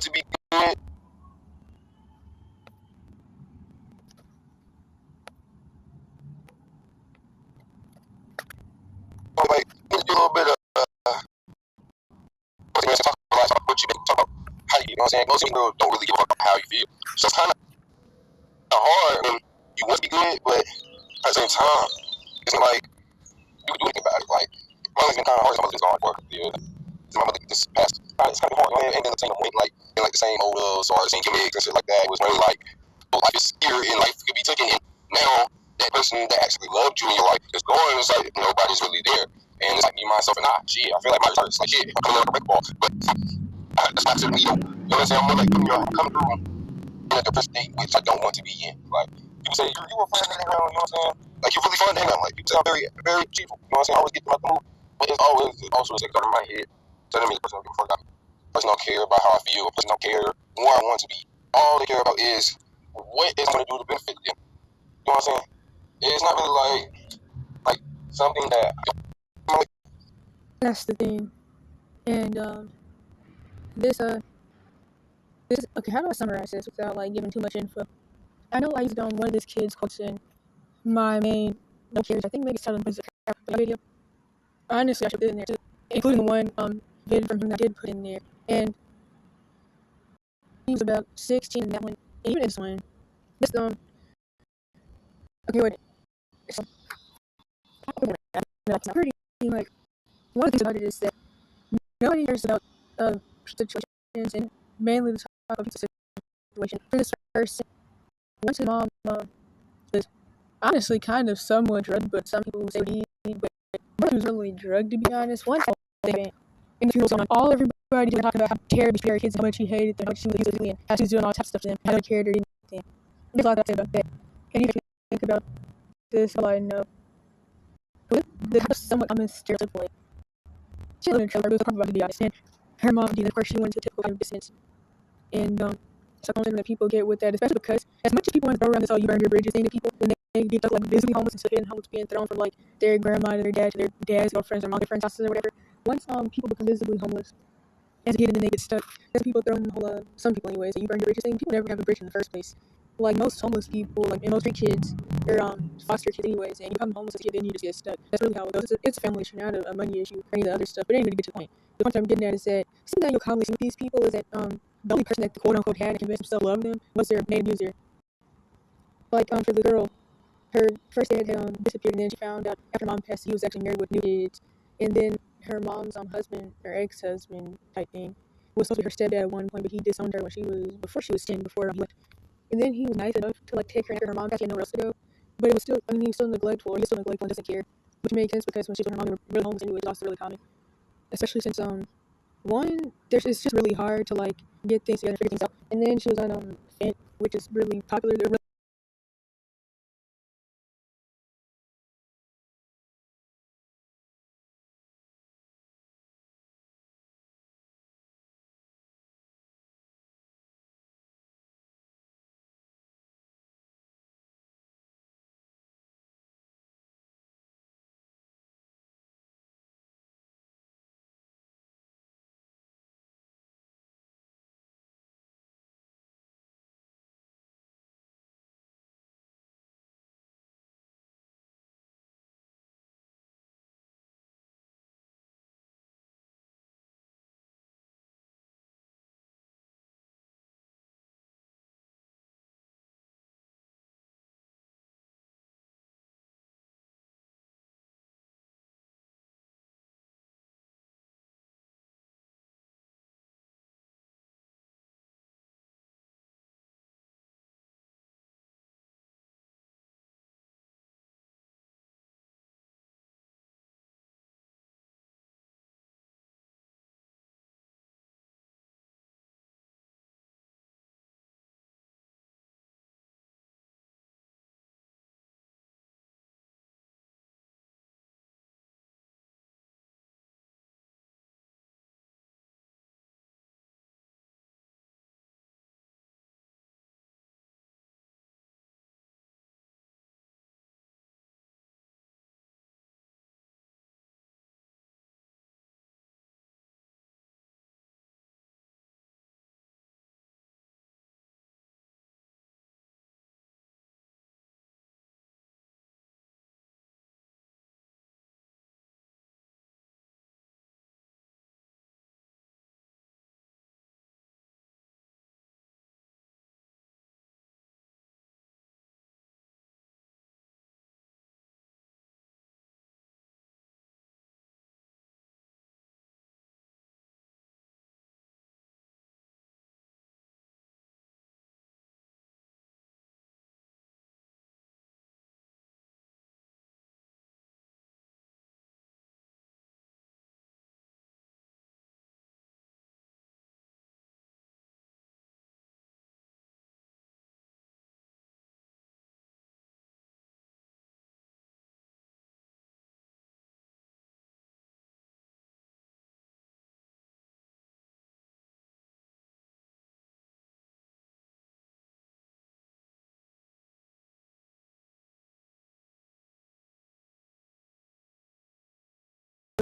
want to be good. Like, a little bit of talk about what you been talk about how you know what I'm saying. Most people don't really give a fuck about how you feel. So it's kind of hard when you want to be good, but at the same time, it's like you can do anything about it. Like my life's been kind of hard. Some of it's gone for years. My mother this past, it's kind of hard. And then the same point, like in like the same odors or the same gimmicks and shit like that. It was really like life is here and life could be taken. And now that person that actually loved you in your life is gone. It's like nobody's really there. And it's like me, myself, and I. Shit, I feel like my return. It's like shit, I'm coming out of a brick wall. But that's not to me. You know what I'm saying? I'm more like coming through in a depressed state, which I don't want to be in. Like people say, you were fun to hang around. You know what I'm saying? Like you're really fun to hang around. Like people say I'm very, very cheerful. You know what I'm saying? I always get them out the mood. But it's always also a second in my head telling me the person don't give a fuck about me. The person don't care about how I feel. The person don't care where I want to be. All they care about is what it's going to do to benefit them. You know what I'm saying? It's not really like something that. That's the thing. And this okay. How do I summarize this without like giving too much info? I know I used one of these kids' quotes in my main no cares. I think maybe it's telling the video. Honestly, I should put it in there too, including the one video from him that I did put in there. And he was about 16 in that one. And even this one, this okay, wait. So, it's not pretty. Like one of the things about it is that nobody cares about situations, and mainly the type of situation. For this person, once his mom was honestly kind of somewhat drugged, but some people say he was really drugged, to be honest. One thing in the funeral, all everybody was talking about how terrible she kids, how much she hated them, how much she was using, and how she was doing all types of stuff to them, how they cared or anything. There's a lot to say about that. And you think about this, all I know. This was somewhat common stereotypical. She lived in a trailer, it was a couple, to be honest, and her mom did. Of course, she went to a typical kind of distance. And something that people get with that, especially because as much as people want to throw around this, you burn your bridges thing to people when they get stuck like visibly homeless and stuff, getting homeless being thrown from like their grandma to their dad to their dad's girlfriends or mom, their friends' houses or whatever. Once people become visibly homeless as a kid and then they get stuck, that's people throwing the whole some people anyways, you burn your bridges thing. People never have a bridge in the first place. Like most homeless people, like and most street kids, or foster kids anyways, and you become homeless as a kid, then you just get stuck. That's really how it goes. It's a family issue, not a money issue or any of the other stuff. But anyway, to get to the point. The point I'm getting at is that something that you'll commonly see with these people is that the only person that the quote unquote had to convince himself loved them was their main abuser. Like for the girl, her first dad had disappeared, and then she found out after mom passed he was actually married with new kids, and then her mom's husband or ex-husband type thing was supposed to be her stepdad at one point, but he disowned her before she was 10, before he left. And then he was nice enough to like take her after her mom passed, she had nowhere else to go. But it was still, he was still neglectful, and doesn't care, which makes sense because when she was with her mom, they were really homeless anyway. It's also really common, especially since it's just really hard to like get things together, figure things out. And then she was on Fent, which is really popular. They're really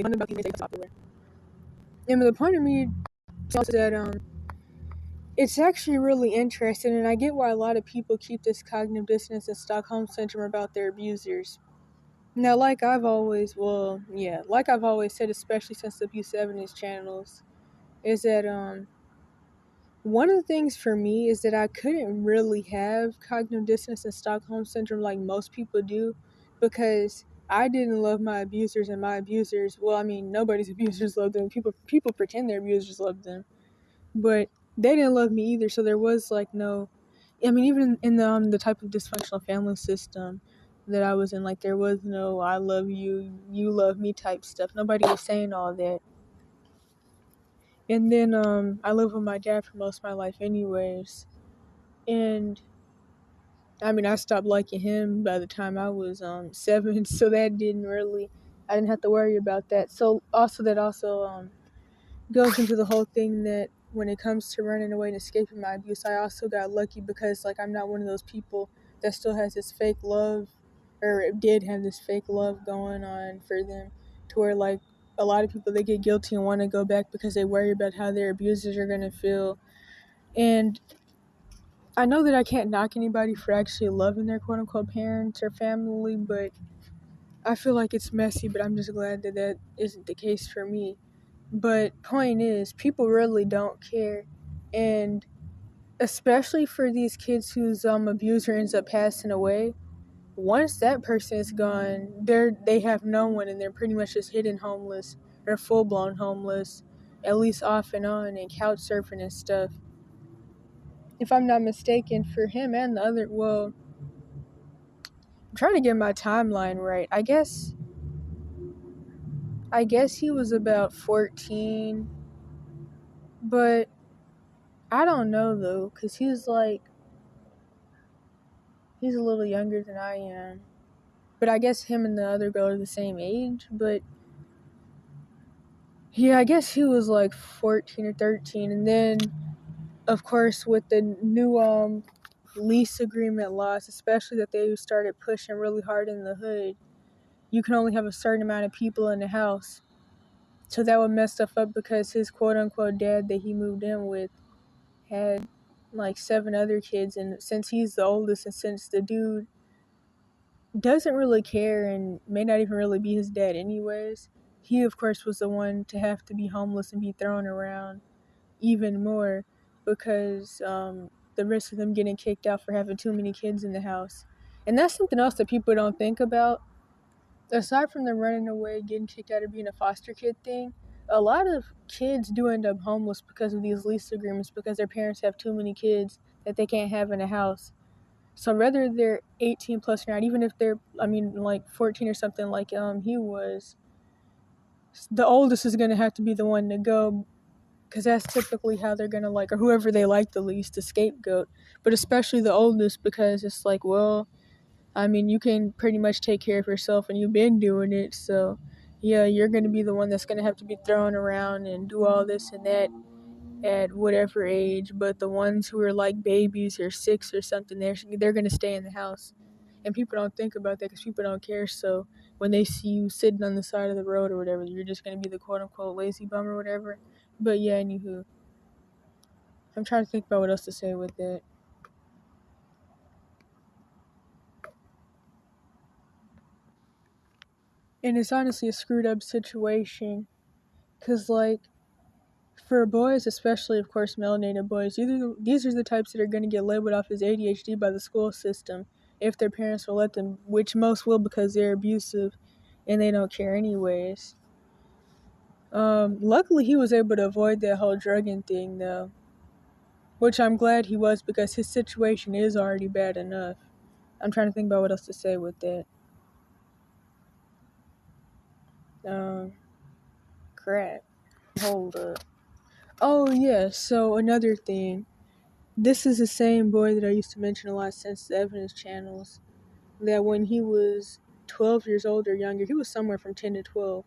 fun about these things that's popular. And the point of me is that it's actually really interesting, and I get why a lot of people keep this cognitive dissonance and Stockholm syndrome about their abusers. Now, like I've always said, especially since the abuse evidence channels, is that one of the things for me is that I couldn't really have cognitive dissonance and Stockholm syndrome like most people do, because I didn't love my abusers, and my abusers, well, I mean, nobody's abusers love them. People pretend their abusers love them, but they didn't love me either. So there was like no, I mean, even in the type of dysfunctional family system that I was in, like there was no "I love you, you love me" type stuff. Nobody was saying all that. And then I lived with my dad for most of my life anyways. And I mean, I stopped liking him by the time I was 7, so that I didn't have to worry about that. So that also goes into the whole thing that when it comes to running away and escaping my abuse, I also got lucky because like I'm not one of those people that still has this fake love, or did have this fake love going on for them, to where like a lot of people, they get guilty and want to go back because they worry about how their abusers are going to feel. And I know that I can't knock anybody for actually loving their quote unquote parents or family, but I feel like it's messy, but I'm just glad that that isn't the case for me. But point is, people really don't care. And especially for these kids whose abuser ends up passing away, once that person is gone, they have no one, and they're pretty much just hidden homeless or full blown homeless, at least off and on, and couch surfing and stuff. If I'm not mistaken, for him and the other, well, I'm trying to get my timeline right. I guess he was about 14, but I don't know though, cause he's a little younger than I am. But I guess him and the other girl are the same age. But yeah, I guess he was like 14 or 13, and then of course with the new lease agreement laws, especially that they started pushing really hard in the hood, you can only have a certain amount of people in the house. So that would mess stuff up because his quote unquote dad that he moved in with had like 7 other kids, and since he's the oldest, and since the dude doesn't really care and may not even really be his dad anyways, he of course was the one to have to be homeless and be thrown around even more, because the risk of them getting kicked out for having too many kids in the house. And that's something else that people don't think about. Aside from them running away, getting kicked out, or being a foster kid thing, a lot of kids do end up homeless because of these lease agreements, because their parents have too many kids that they can't have in a house. So whether they're 18 plus or not, even if they're, I mean, like 14 or something like he was, the oldest is going to have to be the one to go, because that's typically how they're going to like, or whoever they like the least, the scapegoat. But especially the oldest, because it's like, well, I mean, you can pretty much take care of yourself and you've been doing it. So yeah, you're going to be the one that's going to have to be thrown around and do all this and that at whatever age. But the ones who are like babies or 6 or something, they're going to stay in the house. And people don't think about that because people don't care. So when they see you sitting on the side of the road or whatever, you're just going to be the quote unquote lazy bum or whatever. But yeah, anywho, I'm trying to think about what else to say with that. And it's honestly a screwed up situation. Because, like, for boys, especially, of course, melanated boys, these are the types that are going to get labeled off as ADHD by the school system if their parents will let them, which most will because they're abusive and they don't care anyways. Luckily, he was able to avoid that whole drugging thing, though, which I'm glad he was, because his situation is already bad enough. I'm trying to think about what else to say with that. Crap. Hold up. Oh, yeah, so another thing. This is the same boy that I used to mention a lot since the evidence channels, that when he was 12 years old or younger, he was somewhere from 10 to 12,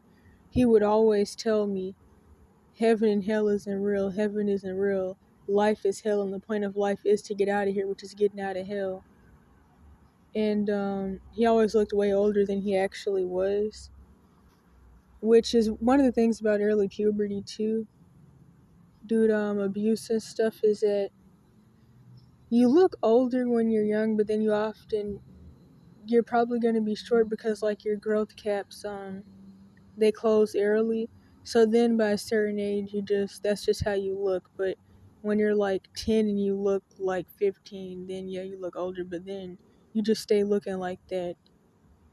he would always tell me, heaven and hell isn't real, heaven isn't real, life is hell, and the point of life is to get out of here, which is getting out of hell. And he always looked way older than he actually was. which is one of the things about early puberty too. Dude, abuse and stuff is that you look older when you're young, but then you're probably going to be short because like your growth caps, they close early. So then by a certain age, that's just how you look. But when you're like 10 and you look like 15, then yeah, you look older, but then you just stay looking like that.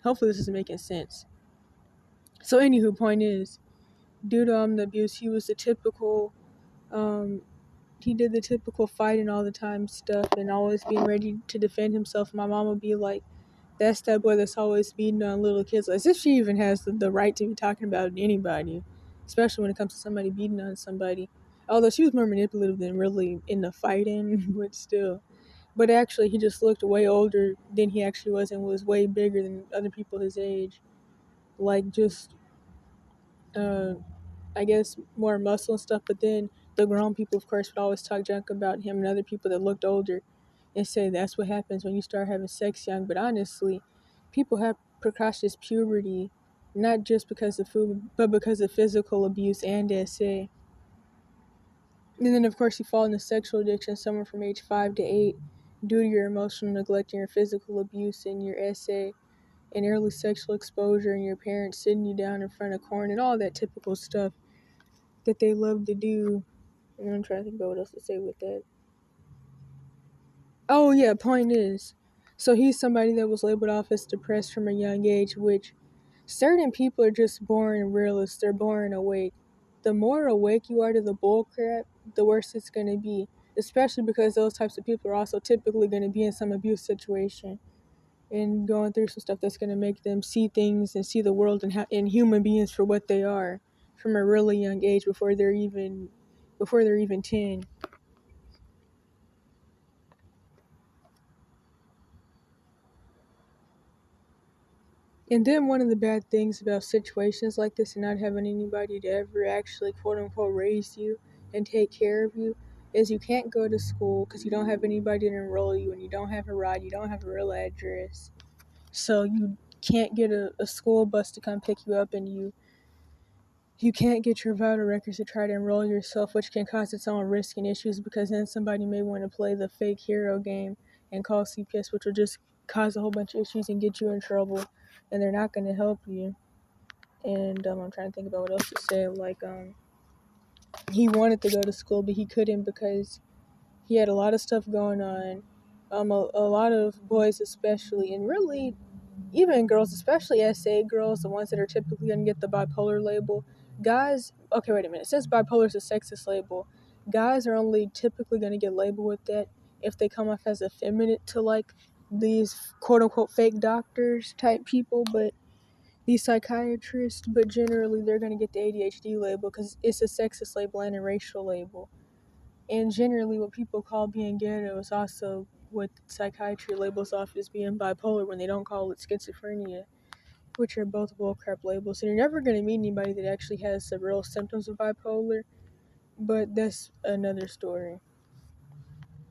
Hopefully this is making sense. So anywho, point is, due to the abuse, um, he did the typical fighting all the time stuff and always being ready to defend himself. My mom would be like, that's that boy that's always beating on little kids. As if she even has the right to be talking about anybody, especially when it comes to somebody beating on somebody. Although she was more manipulative than really in the fighting, but still. But actually, he just looked way older than he actually was and was way bigger than other people his age. Like, just, uh, I guess, more muscle and stuff. But then the grown people, of course, would always talk junk about him and other people that looked older and say that's what happens when you start having sex young. But honestly, people have precocious puberty not just because of food, but because of physical abuse and SA. And then, of course, you fall into sexual addiction somewhere from age 5 to 8 due to your emotional neglect and your physical abuse and your SA and early sexual exposure and your parents sitting you down in front of corn and all that typical stuff that they love to do. And I'm trying to think about what else to say with that. Oh yeah, point is, so he's somebody that was labeled off as depressed from a young age, which certain people are just born realists. They're born awake. The more awake you are to the bull crap, the worse it's gonna be. Especially because those types of people are also typically gonna be in some abuse situation and going through some stuff that's gonna make them see things and see the world and human beings for what they are from a really young age before they're even 10. And then one of the bad things about situations like this and not having anybody to ever actually quote unquote raise you and take care of you is you can't go to school because you don't have anybody to enroll you and you don't have a ride, you don't have a real address. So you can't get a school bus to come pick you up and you can't get your vital records to try to enroll yourself, which can cause its own risk and issues because then somebody may want to play the fake hero game and call CPS, which will just cause a whole bunch of issues and get you in trouble, and they're not going to help you. And I'm trying to think about what else to say. Like, he wanted to go to school, but he couldn't because he had a lot of stuff going on. A lot of boys, especially, and really even girls, especially SA girls, the ones that are typically going to get the bipolar label. Guys, okay, wait a minute. Since bipolar is a sexist label, guys are only typically going to get labeled with that if they come off as effeminate to like these quote unquote fake doctors type people, but these psychiatrists, but generally they're going to get the ADHD label because it's a sexist label and a racial label. And generally, what people call being ghetto is also what psychiatry labels off as being bipolar when they don't call it schizophrenia, which are both bullcrap labels. And you're never going to meet anybody that actually has the real symptoms of bipolar, but that's another story.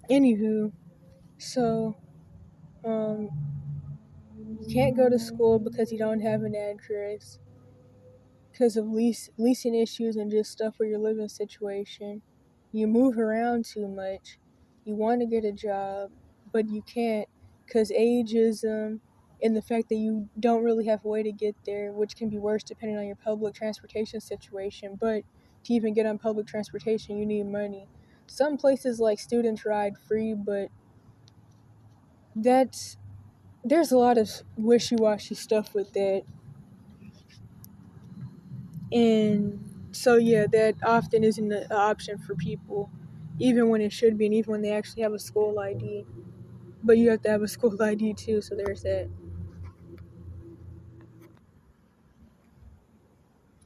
Anywho, so um, you can't go to school because you don't have an address because of leasing issues and just stuff with your living situation. You move around too much. You want to get a job, but you can't because ageism and the fact that you don't really have a way to get there, which can be worse depending on your public transportation situation. But to even get on public transportation, you need money. Some places like students ride free, but that's there's a lot of wishy-washy stuff with that. And so, yeah, that often isn't an option for people, even when it should be, and even when they actually have a school ID. But you have to have a school ID too, so there's that.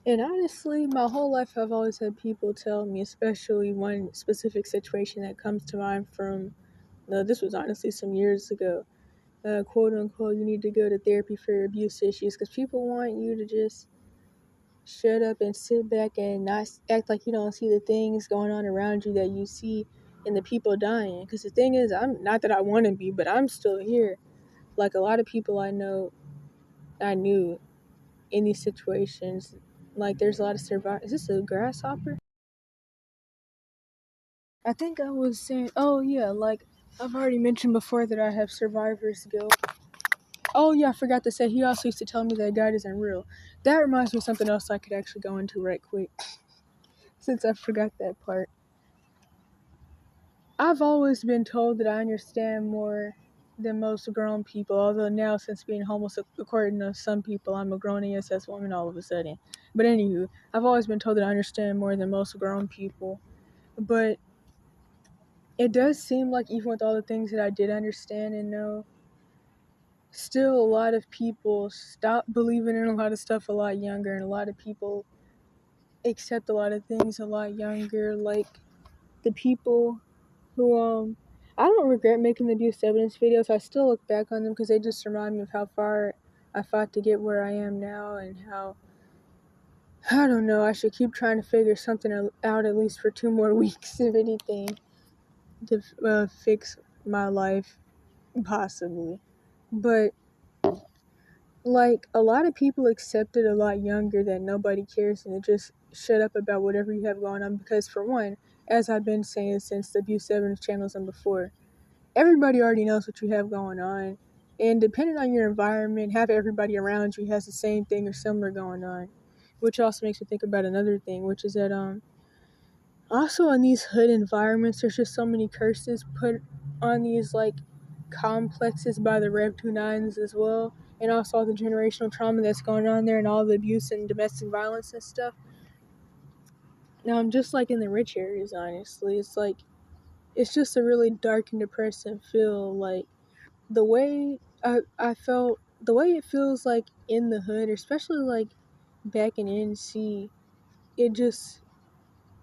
And honestly, my whole life I've always had people tell me, especially one specific situation that comes to mind from, this was honestly some years ago, quote unquote, you need to go to therapy for your abuse issues, because people want you to just shut up and sit back and not act like you don't see the things going on around you that you see and the people dying. Because the thing is, I'm not that I want to be, but I'm still here. Like a lot of people I knew in these situations, Like there's a lot of survivors. Is this a grasshopper? I think I was saying, oh yeah, like I've already mentioned before that I have survivor's guilt. Oh yeah, I forgot to say he also used to tell me that God isn't real. That reminds me of something else I could actually go into right quick, since I forgot that part. I've always been told that I understand more than most grown people, although now since being homeless, according to some people, I'm a grown ESS woman all of a sudden. But anywho, I've always been told that I understand more than most grown people. But it does seem like even with all the things that I did understand and know, still a lot of people stop believing in a lot of stuff a lot younger, and a lot of people accept a lot of things a lot younger. Like the people who I don't regret making the abuse evidence videos. I still look back on them because they just remind me of how far I fought to get where I am now, and how I don't know, I should keep trying to figure something out at least for 2 more weeks, if anything, to fix my life, possibly. But like a lot of people accept it a lot younger, that nobody cares and to just shut up about whatever you have going on, because for one, as I've been saying since the abuse evidence channels and before, everybody already knows what you have going on, and depending on your environment, half everybody around you has the same thing or similar going on, which also makes me think about another thing, which is that also in these hood environments, there's just so many curses put on these like complexes by the Rev 29s as well, and also all the generational trauma that's going on there, and all the abuse and domestic violence and stuff. Now I'm just like in the rich areas, honestly, it's like it's just a really dark and depressing feel. Like the way I felt, the way it feels like in the hood, especially like back in NC, it just,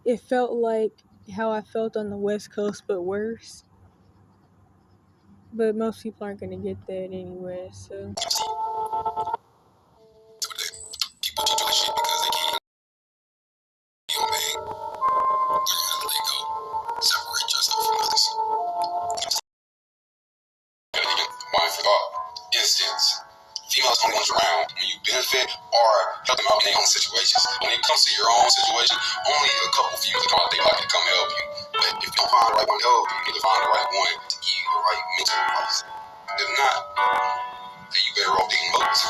it felt like how I felt on the West Coast, but worse. But most people aren't gonna get that anyway, so. People do this shit because they can't feel bad. Learn how to let go. Separate yourself from others. One for thought instance. Females only ones around when you benefit or help them out in their own situations. When it comes to your own situation, only a couple females come out they like to come help you. But if you don't find the right one to help, you need to find the right one to give you the right mental advice. If not, then you better off digging moats.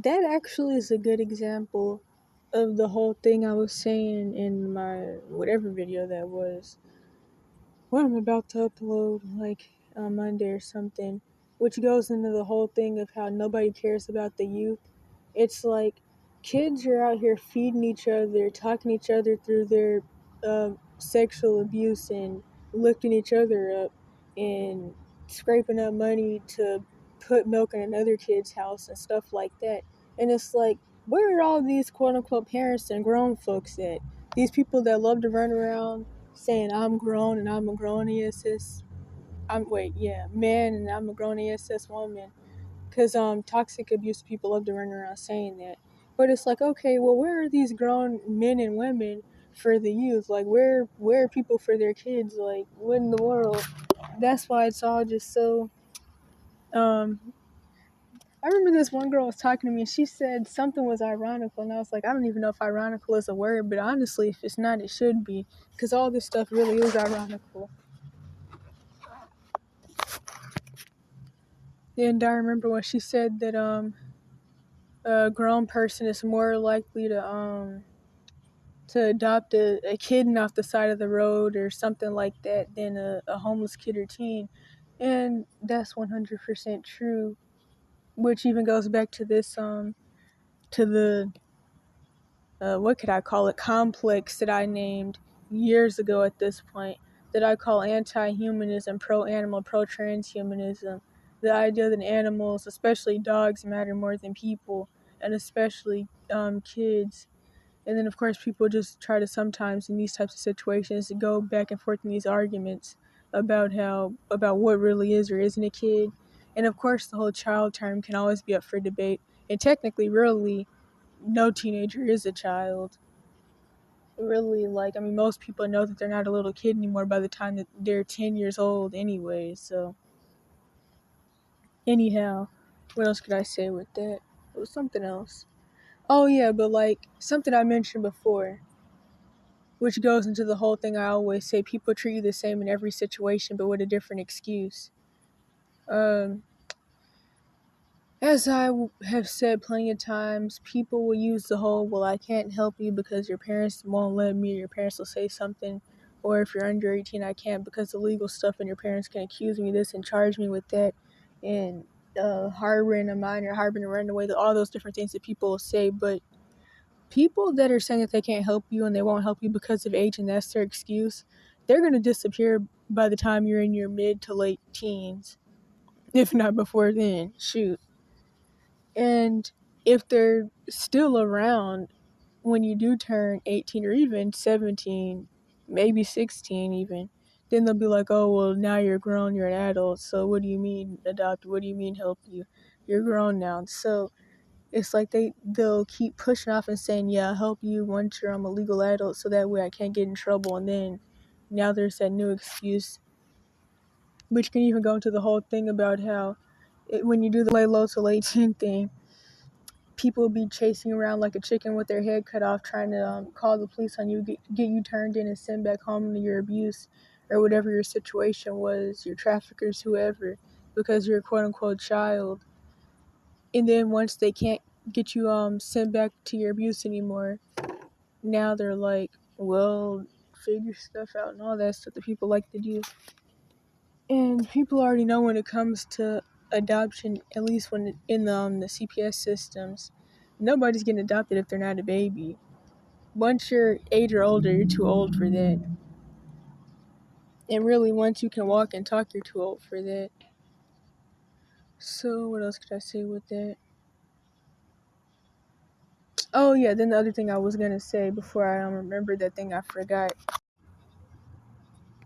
That actually is a good example of the whole thing I was saying in my whatever video that was, what I'm about to upload, like on Monday or something, which goes into the whole thing of how nobody cares about the youth. It's like kids are out here feeding each other, talking each other through their sexual abuse, and lifting each other up, and scraping up money to put milk in another kid's house and stuff like that. And it's like, where are all these quote unquote parents and grown folks at? These people that love to run around saying I'm grown and I'm a grown ESS. Man, and I'm a grown ESS woman. Because toxic abuse people love to run around saying that. But it's like, okay, well, where are these grown men and women for the youth? Like, where are people for their kids? Like, what in the world? That's why it's all just so. Um, I remember this one girl was talking to me, and she said something was ironical, and I was like, I don't even know if ironical is a word, but honestly, if it's not, it should be, because all this stuff really is ironical. And I remember when she said that a grown person is more likely to adopt a kitten off the side of the road or something like that than a homeless kid or teen. And that's 100% true, which even goes back to this to the what could I call it, complex that I named years ago at this point, that I call anti-humanism, pro-animal, pro-transhumanism. The idea that animals, especially dogs, matter more than people, and especially kids. And then, of course, people just try to sometimes, in these types of situations, go back and forth in these arguments about what really is or isn't a kid. And of course, the whole child term can always be up for debate. And technically, really, no teenager is a child. Really, like, I mean, most people know that they're not a little kid anymore by the time that they're 10 years old anyway, so. Anyhow, what else could I say with that? It was something else. Oh yeah, but like something I mentioned before, which goes into the whole thing I always say, people treat you the same in every situation but with a different excuse. As I have said plenty of times, people will use the whole, well, I can't help you because your parents won't let me, or your parents will say something, or if you're under 18, I can't because of legal stuff and your parents can accuse me of this and charge me with that, and harboring a minor, harboring a runaway, all those different things that people will say. But people that are saying that they can't help you and they won't help you because of age and that's their excuse, they're going to disappear by the time you're in your mid to late teens, if not before then. Shoot. And if they're still around when you do turn 18 or even 17, maybe 16 even, then they'll be like, oh, well, now you're grown, you're an adult, so what do you mean adopt? What do you mean help you? You're grown now. So it's like they'll keep pushing off and saying, yeah, I'll help you once you're a legal adult so that way I can't get in trouble. And then now there's that new excuse, which can even go into the whole thing about how when you do the lay low till 18 thing, people be chasing around like a chicken with their head cut off, trying to call the police on you, get you turned in and sent back home to your abuse or whatever your situation was, your traffickers, whoever, because you're a quote-unquote child. And then once they can't get you sent back to your abuse anymore, now they're like, well, figure stuff out and all that stuff that people like to do. And people already know when it comes to adoption, at least when in the CPS systems, nobody's getting adopted if they're not a baby. Once you're 8 or older, you're too old for that. And really, once you can walk and talk, you're too old for that. So what else could I say with that? Oh yeah, then the other thing I was gonna say before I remember that thing I forgot.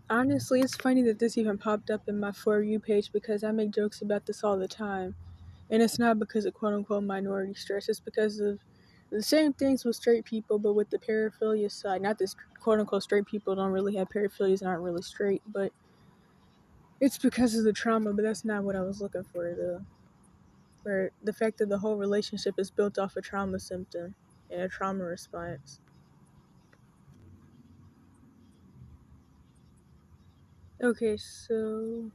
Honestly, it's funny that this even popped up in my For You page because I make jokes about this all the time. And it's not because of quote-unquote minority stress. It's because of the same things with straight people, but with the paraphilia side. Not that quote-unquote straight people don't really have paraphilias and aren't really straight, but it's because of the trauma. But that's not what I was looking for, though. Or the fact that the whole relationship is built off a trauma symptom and a trauma response. Okay, so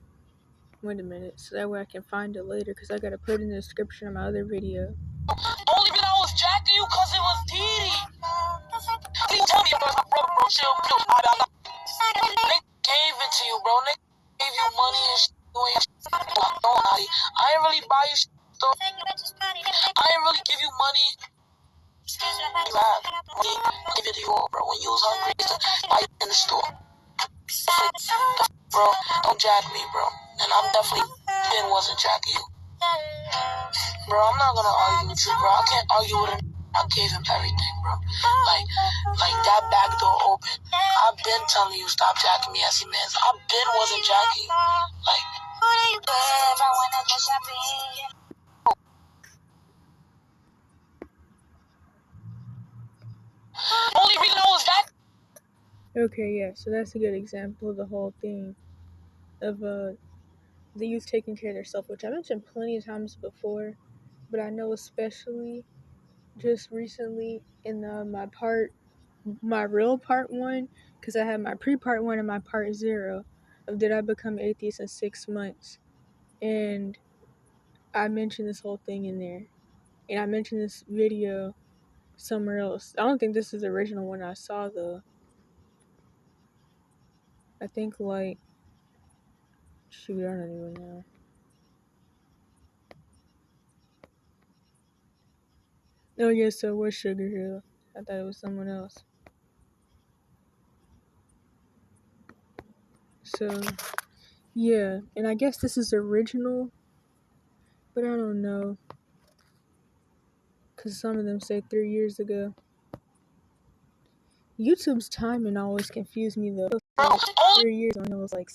wait a minute, so that way I can find it later, because I gotta put it in the description of my other video. Only reason I was jacking you because it was TD. Please tell me about my brother, bro. Chill. Nick gave it to you, bro. Nick gave you money and shit. I ain't really buy you shit. I ain't really give you money. I give it to you all, bro. When you was hungry, buy you in the store. Bro, don't jack me, bro. And I'm definitely wasn't jacking you. Bro, I'm not gonna argue with you, bro. I can't argue with him. I gave him everything, bro. Like that back door open. I've been telling you stop jacking me as he man. I been wasn't jacking you. Like, only reason I was that. Okay, yeah, so that's a good example of the whole thing of the youth taking care of themselves, which I mentioned plenty of times before, but I know especially just recently in my real part 1, because I had my pre-part 1 and my part 0 of Did I Become Atheist in 6 months, and I mentioned this whole thing in there, and I mentioned this video somewhere else. I don't think this is the original one I saw, though. I think, like, shoot, I don't even know. Oh, yeah, so it was Sugar Hill. I thought it was someone else. So, yeah, and I guess this is original, but I don't know, because some of them say 3 years ago. YouTube's timing always confused me, though. 3 years when it was like